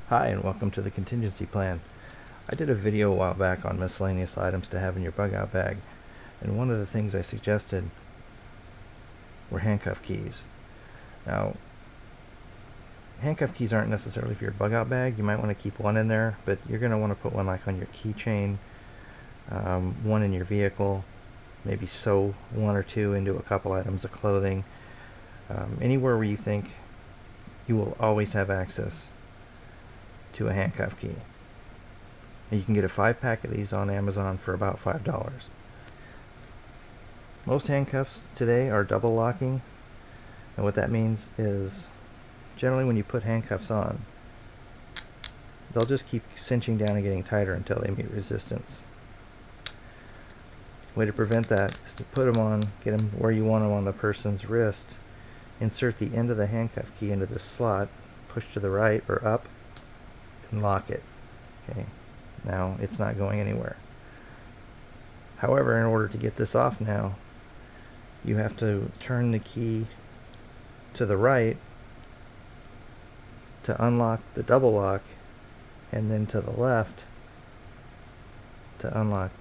Hi, and welcome to the contingency plan. I did a video a while back on miscellaneous items to have in your bug out bag, and one of the things I suggested were handcuff keys. Now, handcuff keys aren't necessarily for your bug out bag. You might want to keep one in there, but you're going to want to put one like on your keychain, one in your vehicle, maybe sew one or two into a couple items of clothing, anywhere where you think you will always have access to a handcuff key. And you can get a 5-pack of these on Amazon for about $5. Most handcuffs today are double locking, and what that means is generally when you put handcuffs on, they'll just keep cinching down and getting tighter until they meet resistance. Way to prevent that is to put them on, get them where you want them on the person's wrist, insert the end of the handcuff key into the slot, push to the right or up, and lock it. Okay, now it's not going anywhere. However, in order to get this off now, you have to turn the key to the right to unlock the double lock, and then to the left to unlock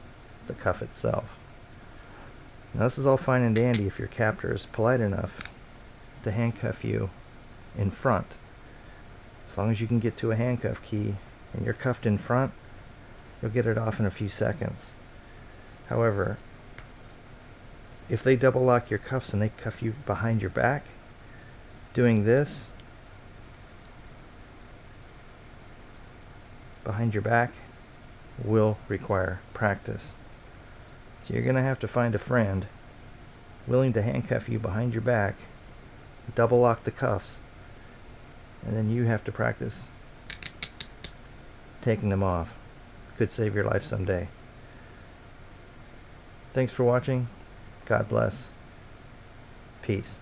the cuff itself. Now this is all fine and dandy if your captor is polite enough to handcuff you in front. As long as you can get to a handcuff key and you're cuffed in front, you'll get it off in a few seconds. However, if they double lock your cuffs and they cuff you behind your back, doing this behind your back will require practice. So you're going to have to find a friend willing to handcuff you behind your back, double lock the cuffs, and then you have to practice taking them off. Could save your life someday. Thanks for watching. God bless. Peace.